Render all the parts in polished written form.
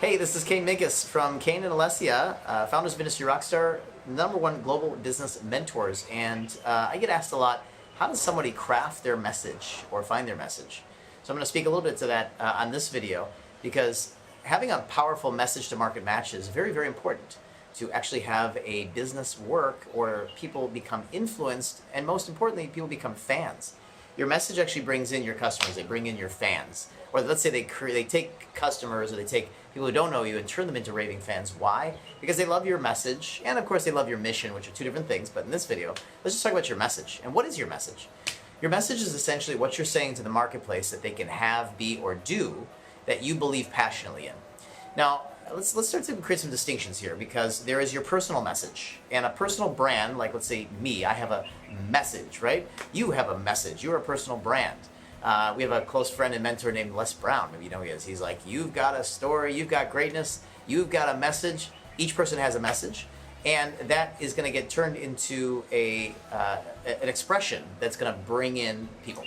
Hey, this is 𝙬𝙧𝙖𝙛𝙩 from 𝙬𝙧𝙖𝙪, founders of Industry Rockstar, #1 global business mentors. And I get asked a lot, how does somebody craft their message or find their message? So I'm going to speak a little bit to that on this video, because having a powerful message to market match is very, very important to actually have a business work or people become influenced, and most importantly, people become fans. Your message actually brings in your customers, they bring in your fans. Or let's say they take customers, or they take people who don't know you and turn them into raving fans. Why? Because they love your message, and of course they love your mission, which are two different things. But in this video, let's just talk about your message. And what is your message? Your message is essentially what you're saying to the marketplace that they can have, be, or do that you believe passionately in. Now, let's start to create some distinctions here, because there is your personal message and a personal brand. Like, let's say me, I have a message, right? You have a message. You're a personal brand. We have a close friend and mentor named Les Brown. Maybe you know who he is. He's like, you've got a story, you've got greatness, you've got a message. Each person has a message, and that is going to get turned into an expression that's going to bring in people.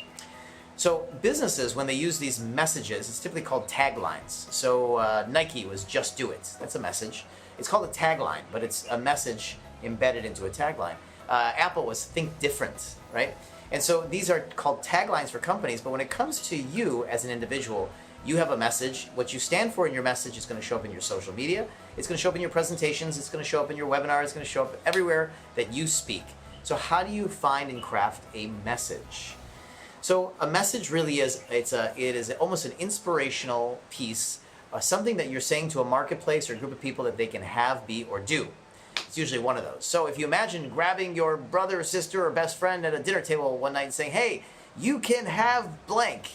So businesses, when they use these messages, it's typically called taglines. So Nike was "Just Do It." That's a message. It's called a tagline, but it's a message embedded into a tagline. Apple was "Think Different," right? And so these are called taglines for companies, but when it comes to you as an individual, you have a message. What you stand for in your message is going to show up in your social media. It's going to show up in your presentations. It's going to show up in your webinars. It's going to show up everywhere that you speak. So how do you find and craft a message? So a message really is, it is almost an inspirational piece, something that you're saying to a marketplace or a group of people that they can have, be, or do. It's usually one of those. So if you imagine grabbing your brother or sister or best friend at a dinner table one night and saying, hey, you can have blank.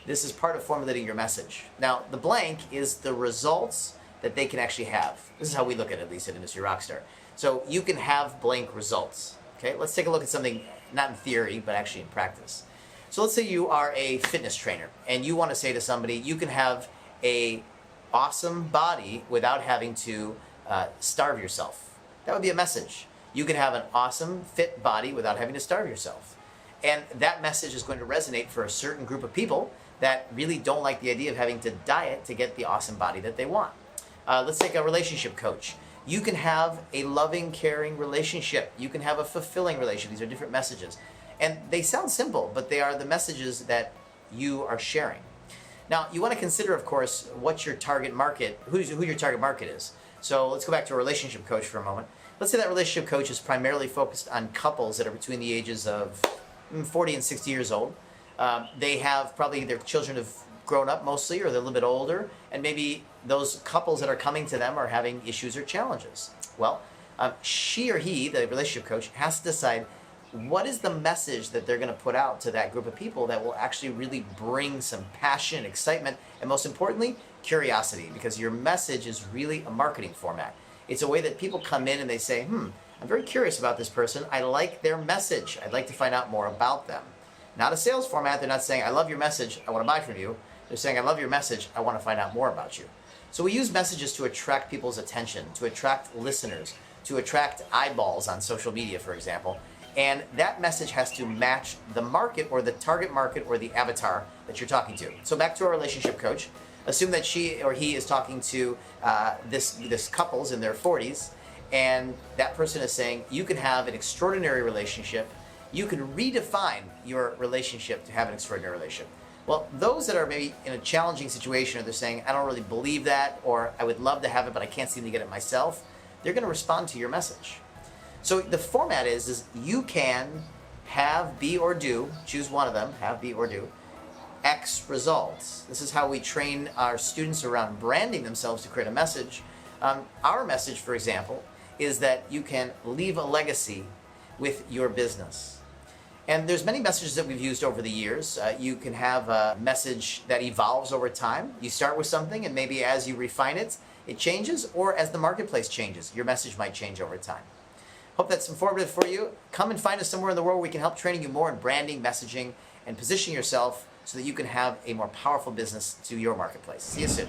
This is part of formulating your message. Now, the blank is the results that they can actually have. This is how we look at it, at least at Industry Rockstar. So you can have blank results. Okay, let's take a look at something, not in theory, but actually in practice. So let's say you are a fitness trainer and you want to say to somebody, you can have an awesome body without having to starve yourself. That would be a message. You can have an awesome, fit body without having to starve yourself. And that message is going to resonate for a certain group of people that really don't like the idea of having to diet to get the awesome body that they want. Let's take a relationship coach. You can have a loving, caring relationship. You can have a fulfilling relationship. These are different messages. And they sound simple, but they are the messages that you are sharing. Now, you want to consider, of course, what your target market, who your target market is. So let's go back to a relationship coach for a moment. Let's say that relationship coach is primarily focused on couples that are between the ages of 40 and 60 years old. They have probably their children have grown up mostly, or they're a little bit older, and maybe those couples that are coming to them are having issues or challenges. Well, she or he, the relationship coach, has to decide what is the message that they're going to put out to that group of people that will actually really bring some passion, excitement, and most importantly, curiosity, because your message is really a marketing format. It's a way that people come in and they say, I'm very curious about this person. I like their message. I'd like to find out more about them. Not a sales format. They're not saying, I love your message. I want to buy from you. They're saying, I love your message. I want to find out more about you. So we use messages to attract people's attention, to attract listeners, to attract eyeballs on social media, for example. And that message has to match the market or the target market or the avatar that you're talking to. So back to our relationship coach. Assume that she or he is talking to this couples in their 40s, and that person is saying, you can have an extraordinary relationship. You can redefine your relationship to have an extraordinary relationship. Well, those that are maybe in a challenging situation, or they're saying, I don't really believe that, or I would love to have it, but I can't seem to get it myself, they're going to respond to your message. So the format is you can have, be, or do, choose one of them, have, be, or do, X results. This is how we train our students around branding themselves to create a message. Our message, for example, is that you can leave a legacy with your business. And there's many messages that we've used over the years. You can have a message that evolves over time. You start with something, and maybe as you refine it, it changes, or as the marketplace changes, your message might change over time. Hope that's informative for you. Come and find us somewhere in the world where we can help training you more in branding, messaging, and positioning yourself so that you can have a more powerful business to your marketplace. See you soon.